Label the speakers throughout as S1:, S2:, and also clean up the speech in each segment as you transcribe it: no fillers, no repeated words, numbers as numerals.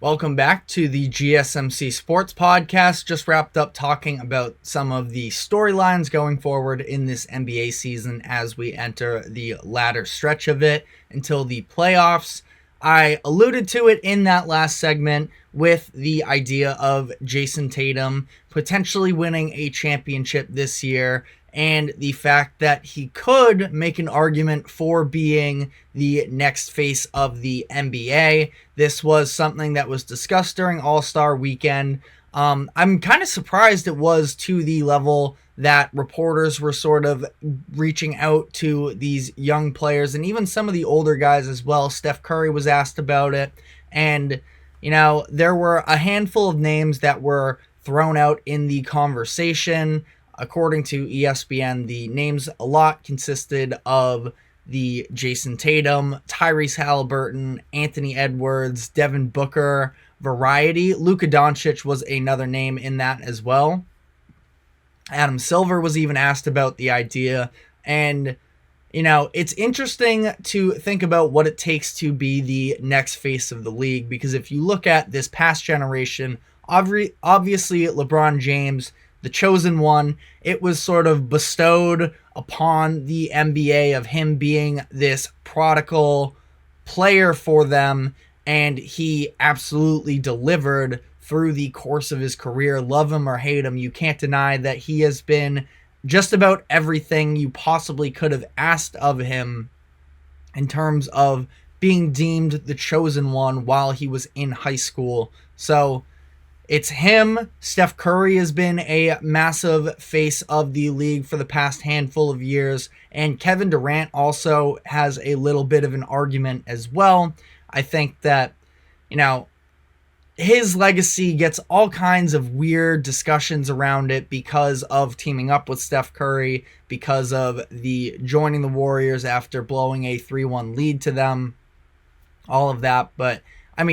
S1: Welcome back to the GSMC Sports Podcast. Just wrapped up talking about some of the storylines going forward in this NBA season as we enter the latter stretch of it until the playoffs. I alluded to it in that last segment with the idea of Jason Tatum potentially winning a championship this year and the fact that he could make an argument for being the next face of the NBA. This was something that was discussed during All-Star Weekend. I'm kind of surprised it was to the level that reporters were sort of reaching out to these young players and even some of the older guys as well. Steph Curry was asked about it. And, there were a handful of names that were thrown out in the conversation. According to ESPN, the names a lot consisted of the Jason Tatum, Tyrese Halliburton, Anthony Edwards, Devin Booker variety. Luka Doncic was another name in that as well. Adam Silver was even asked about the idea. And, it's interesting to think about what it takes to be the next face of the league. Because if you look at this past generation, obviously LeBron James, the chosen one, it was sort of bestowed upon the NBA of him being this prodigal player for them, and he absolutely delivered through the course of his career. Love him or hate him, you can't deny that he has been just about everything you possibly could have asked of him in terms of being deemed the chosen one while he was in high school. So it's him. Steph Curry has been a massive face of the league for the past handful of years. And Kevin Durant also has a little bit of an argument as well. I think that, his legacy gets all kinds of weird discussions around it because of teaming up with Steph Curry, because of the joining the Warriors after blowing a 3-1 lead to them, all of that. But I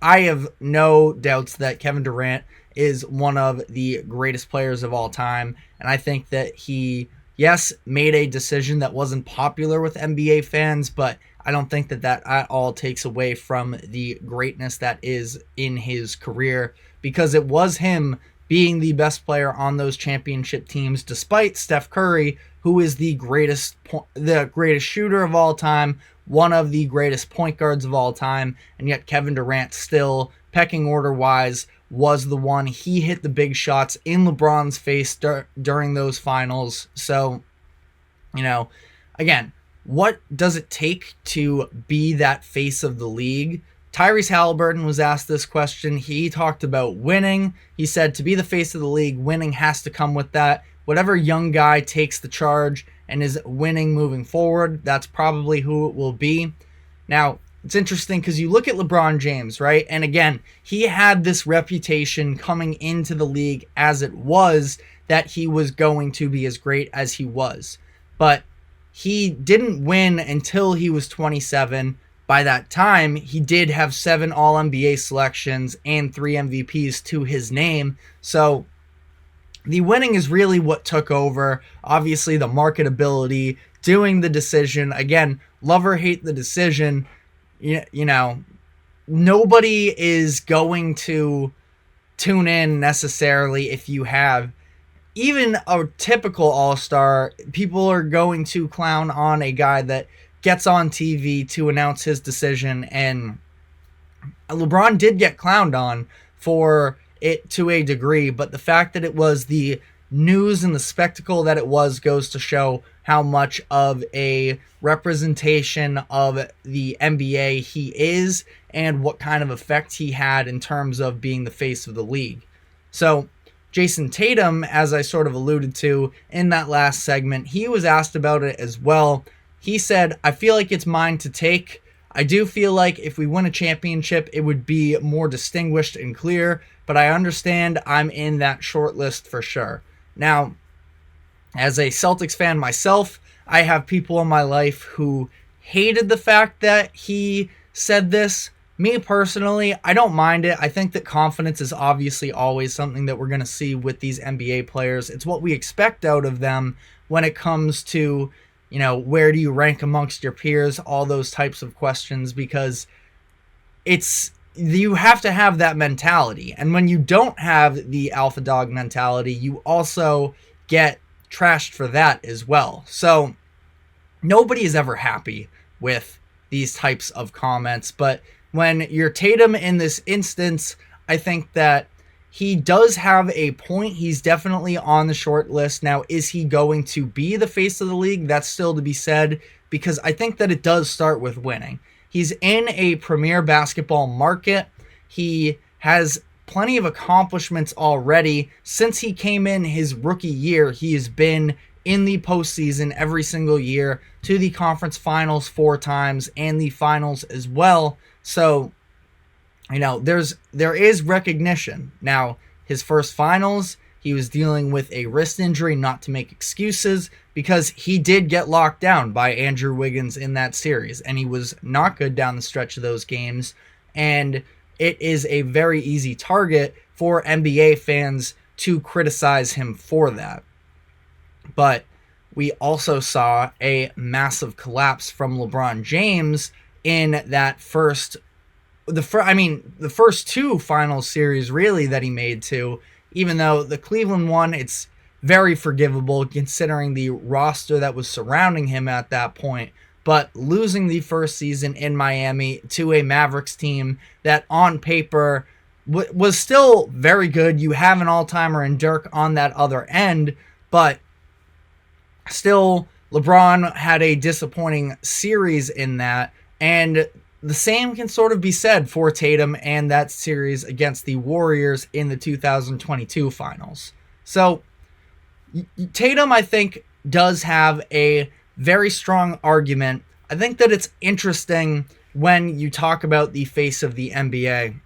S1: have no doubts that Kevin Durant is one of the greatest players of all time. And I think that he, yes, made a decision that wasn't popular with NBA fans, but I don't think that at all takes away from the greatness that is in his career, because it was him being the best player on those championship teams, despite Steph Curry, who is the greatest shooter of all time, one of the greatest point guards of all time, and yet Kevin Durant still, pecking order wise, was the one. He hit the big shots in LeBron's face during those finals. So, again, what does it take to be that face of the league? Tyrese Halliburton was asked this question. He talked about winning. He said to be the face of the league, winning has to come with that. Whatever young guy takes the charge and is winning moving forward, that's probably who it will be. Now, it's interesting because you look at LeBron James, right? And again, he had this reputation coming into the league as it was that he was going to be as great as he was. But he didn't win until he was 27. By that time, he did have 7 All-NBA selections and 3 MVPs to his name. So the winning is really what took over. Obviously, the marketability, doing the decision. Again, love or hate the decision, nobody is going to tune in necessarily if you have even a typical all-star. People are going to clown on a guy that gets on TV to announce his decision, and LeBron did get clowned on for it to a degree, but the fact that it was the news and the spectacle that it was goes to show how much of a representation of the NBA he is and what kind of effect he had in terms of being the face of the league. So Jason Tatum, as I sort of alluded to in that last segment, he was asked about it as well. He said, I feel like it's mine to take. I do feel like if we win a championship, it would be more distinguished and clear, but I understand I'm in that short list for sure. Now, as a Celtics fan myself, I have people in my life who hated the fact that he said this. Me personally, I don't mind it. I think that confidence is obviously always something that we're going to see with these NBA players. It's what we expect out of them when it comes to, where do you rank amongst your peers, all those types of questions, because it's you have to have that mentality. And when you don't have the alpha dog mentality, you also get trashed for that as well. So nobody is ever happy with these types of comments. But when you're Tatum in this instance, I think that he does have a point. He's definitely on the short list. Now, is he going to be the face of the league? That's still to be said, because I think that it does start with winning. He's in a premier basketball market. He has plenty of accomplishments already. Since he came in his rookie year, he has been in the postseason every single year, to the conference finals 4 times and the finals as well. So, there is recognition. Now, his first finals, he was dealing with a wrist injury, not to make excuses, because he did get locked down by Andrew Wiggins in that series, and he was not good down the stretch of those games. And it is a very easy target for NBA fans to criticize him for that. But we also saw a massive collapse from LeBron James in that the first 2 finals series really that he made to. Even though the Cleveland one, it's very forgivable considering the roster that was surrounding him at that point. But losing the first season in Miami to a Mavericks team that on paper was still very good. You have an all-timer in Dirk on that other end, but still, LeBron had a disappointing series in that, and the same can sort of be said for Tatum and that series against the Warriors in the 2022 finals. So, Tatum, I think, does have a very strong argument. I think that it's interesting when you talk about the face of the NBA.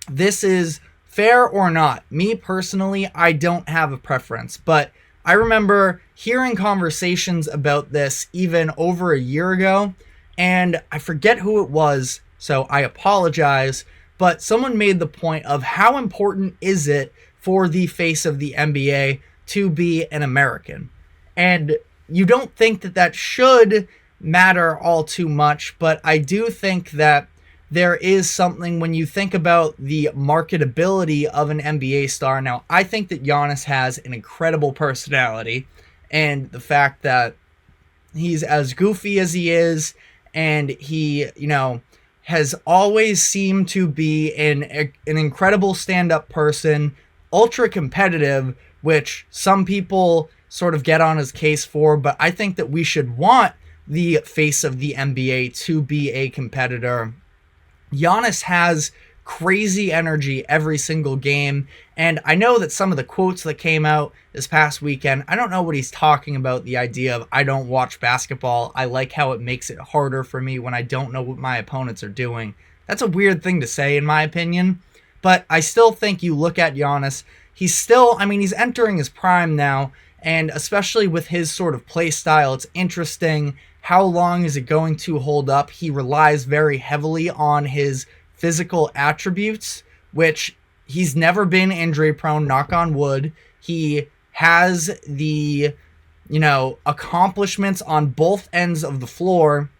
S1: This is fair or not. Me personally, I don't have a preference, but I remember hearing conversations about this even over a year ago, and I forget who it was, so I apologize, but someone made the point of how important is it for the face of the NBA to be an American. And you don't think that should matter all too much, but I do think that there is something when you think about the marketability of an NBA star. Now, I think that Giannis has an incredible personality, and the fact that he's as goofy as he is, and he, has always seemed to be an incredible stand-up person, ultra competitive, which some people sort of get on his case for, but I think that we should want the face of the NBA to be a competitor. Giannis has crazy energy every single game, and I know that some of the quotes that came out this past weekend, I don't know what he's talking about, the idea of I don't watch basketball, I like how it makes it harder for me when I don't know what my opponents are doing. That's a weird thing to say in my opinion, but I still think you look at Giannis, he's entering his prime now, and especially with his sort of play style, it's interesting. How long is it going to hold up? He relies very heavily on his physical attributes, which he's never been injury prone, knock on wood. He has the, accomplishments on both ends of the floor,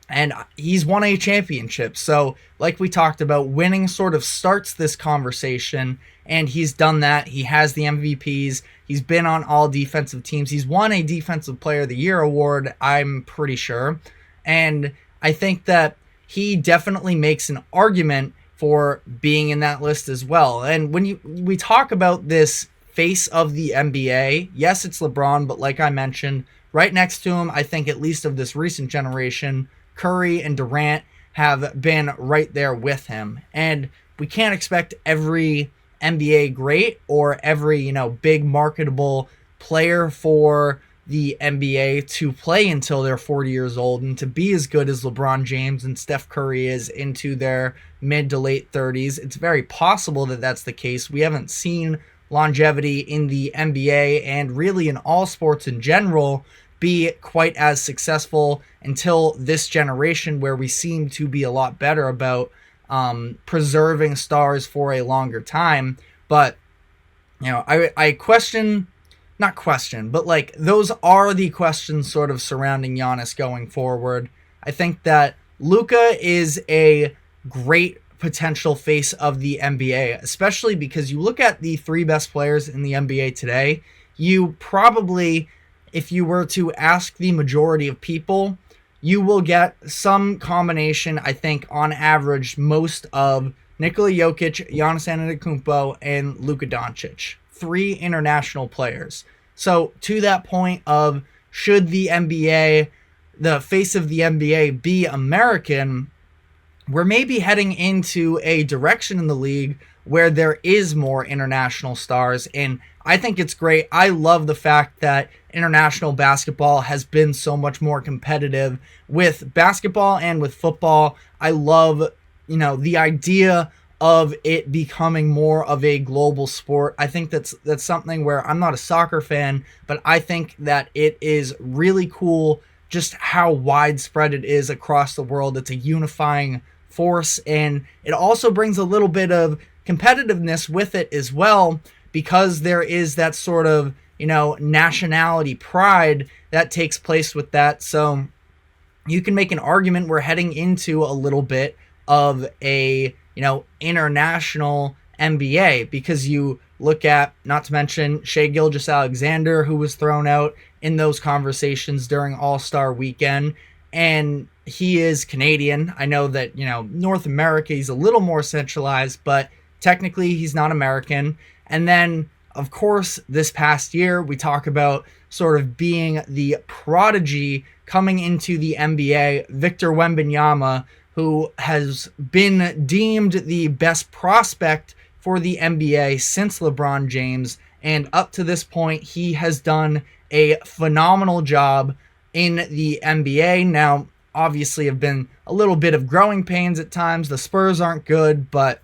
S1: and he's won a championship. So, like we talked about, winning sort of starts this conversation, and he's done that. He has the MVPs. He's been on all defensive teams. He's won a Defensive Player of the Year award, I'm pretty sure. And I think that he definitely makes an argument for being in that list as well. And when we talk about this face of the NBA, yes, it's LeBron, but like I mentioned, right next to him, I think at least of this recent generation, Curry and Durant have been right there with him. And we can't expect every NBA great or every, big marketable player for the NBA to play until they're 40 years old and to be as good as LeBron James and Steph Curry is into their mid to late 30s. It's very possible that that's the case. We haven't seen longevity in the NBA and really in all sports in general be quite as successful until this generation, where we seem to be a lot better about preserving stars for a longer time. But I question, not question, but like those are the questions sort of surrounding Giannis going forward. I think that Luka is a great potential face of the NBA, especially because you look at the three best players in the NBA today, you probably, if you were to ask the majority of people, you will get some combination, I think, on average, most of Nikola Jokic, Giannis Antetokounmpo, and Luka Doncic. Three international players. So to that point of, should the NBA, the face of the NBA, be American, we're maybe heading into a direction in the league where there is more international stars, and I think it's great. I love the fact that international basketball has been so much more competitive with basketball and with football. I love, the idea of it becoming more of a global sport. I think that's something where I'm not a soccer fan, but I think that it is really cool just how widespread it is across the world. It's a unifying force, and it also brings a little bit of competitiveness with it as well, because there is that sort of, nationality pride that takes place with that. So you can make an argument we're heading into a little bit of a, international NBA, because you look at, not to mention Shai Gilgeous-Alexander, who was thrown out in those conversations during All-Star Weekend, and he is Canadian. I know that, North America, he's a little more centralized, but technically he's not American. And then, of course, this past year, we talk about sort of being the prodigy coming into the NBA, Victor Wembanyama, who has been deemed the best prospect for the NBA since LeBron James. And up to this point, he has done a phenomenal job in the NBA. Now, obviously, have been a little bit of growing pains at times. The Spurs aren't good, but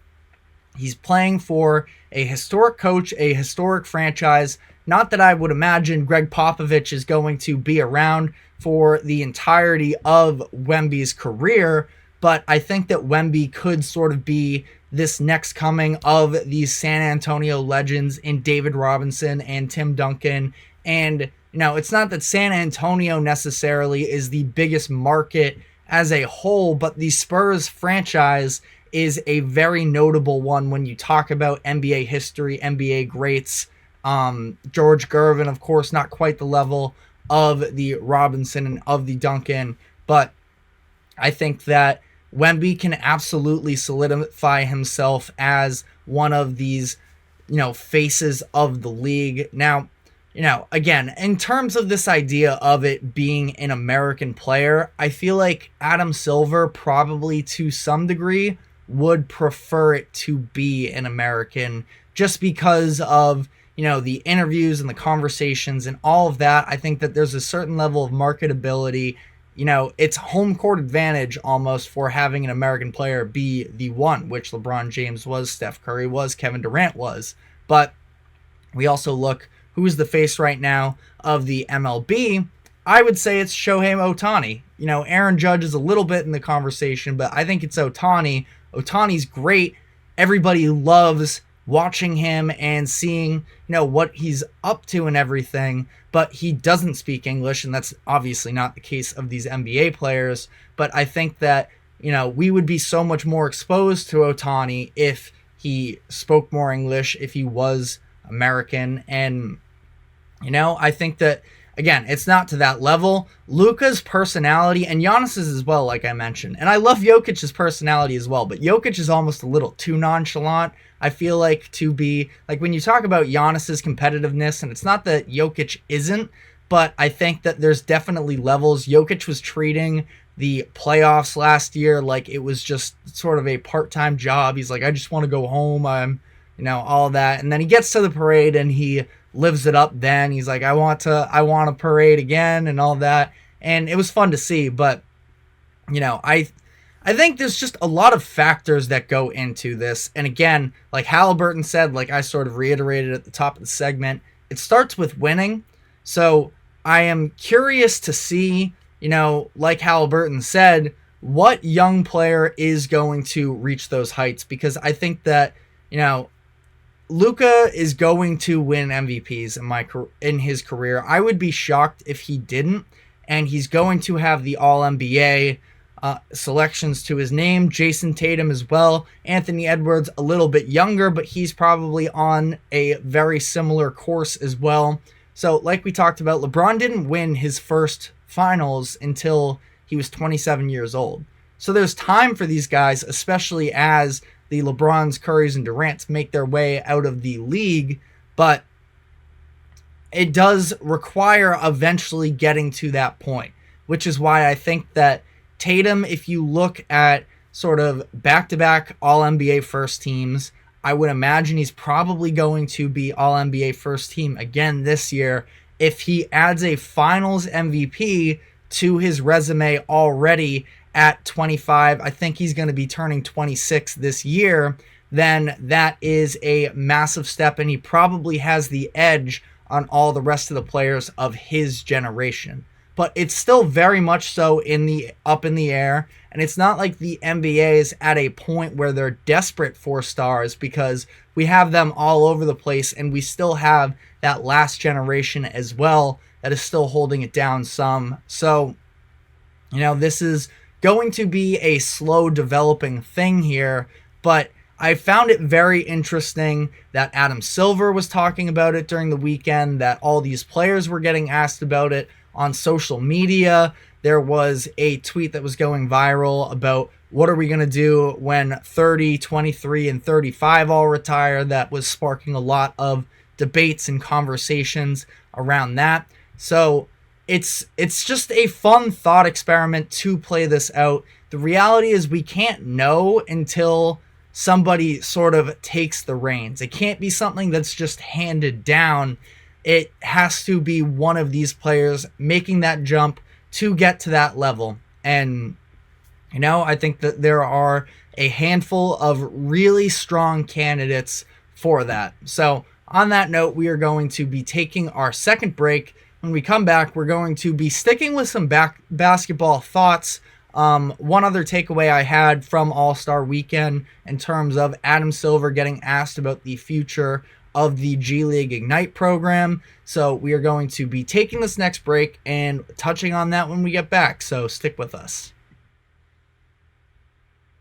S1: he's playing for a historic coach, a historic franchise. Not that I would imagine Greg Popovich is going to be around for the entirety of Wemby's career, but I think that Wemby could sort of be this next coming of these San Antonio legends in David Robinson and Tim Duncan. And, it's not that San Antonio necessarily is the biggest market as a whole, but the Spurs franchise is a very notable one when you talk about NBA history, NBA greats. George Gervin, of course, not quite the level of the Robinson and of the Duncan, but I think that Wemby can absolutely solidify himself as one of these, faces of the league. Now, again, in terms of this idea of it being an American player, I feel like Adam Silver probably to some degree would prefer it to be an American, just because of, the interviews and the conversations and all of that. I think that there's a certain level of marketability. It's home court advantage almost for having an American player be the one, which LeBron James was, Steph Curry was, Kevin Durant was. But we also look, who's the face right now of the MLB? I would say it's Shohei Ohtani. Aaron Judge is a little bit in the conversation, but I think it's Ohtani. Ohtani's great. Everybody loves watching him and seeing, what he's up to and everything, but he doesn't speak English, and that's obviously not the case of these NBA players. But I think that, we would be so much more exposed to Ohtani if he spoke more English, if he was American. And, I think that, again, it's not to that level. Luka's personality, and Giannis's as well, like I mentioned. And I love Jokic's personality as well, but Jokic is almost a little too nonchalant, I feel like, to be, like, when you talk about Giannis's competitiveness, and it's not that Jokic isn't, but I think that there's definitely levels. Jokic was treating the playoffs last year like it was just sort of a part-time job. He's like, I just want to go home. I'm, all that. And then he gets to the parade and he lives it up. Then he's like, I want to parade again and all that. And it was fun to see, but I think there's just a lot of factors that go into this. And again, like Halliburton said, like I sort of reiterated at the top of the segment, it starts with winning. So I am curious to see, like Halliburton said, what young player is going to reach those heights, because I think that, Luka is going to win MVPs in his career. I would be shocked if he didn't, and he's going to have the All-NBA selections to his name. Jason Tatum as well. Anthony Edwards, a little bit younger, but he's probably on a very similar course as well. So, like we talked about, LeBron didn't win his first finals until he was 27 years old. So there's time for these guys, especially as the LeBrons, Currys, and Durants make their way out of the league. But it does require eventually getting to that point, which is why I think that Tatum, if you look at sort of back-to-back All-NBA first teams, I would imagine he's probably going to be All-NBA first team again this year. If he adds a Finals MVP to his resume already at 25, I think he's going to be turning 26 this year, then that is a massive step, and he probably has the edge on all the rest of the players of his generation. But it's still very much so up in the air, and it's not like the NBA is at a point where they're desperate for stars, because we have them all over the place, and we still have that last generation as well that is still holding it down some. So, this is going to be a slow developing thing here, but I found it very interesting that Adam Silver was talking about it during the weekend, that all these players were getting asked about it on social media. There was a tweet that was going viral about what are we going to do when 30, 23, and 35 all retire. That was sparking a lot of debates and conversations around that. So it's just a fun thought experiment to play this out. The reality is we can't know until somebody sort of takes the reins. It can't be something that's just handed down. It has to be one of these players making that jump to get to that level. And, I think that there are a handful of really strong candidates for that. So on that note, we are going to be taking our second break. When we come back, we're going to be sticking with some basketball thoughts. One other takeaway I had from All-Star Weekend in terms of Adam Silver getting asked about the future of the G League Ignite program. So we are going to be taking this next break and touching on that when we get back. So stick with us.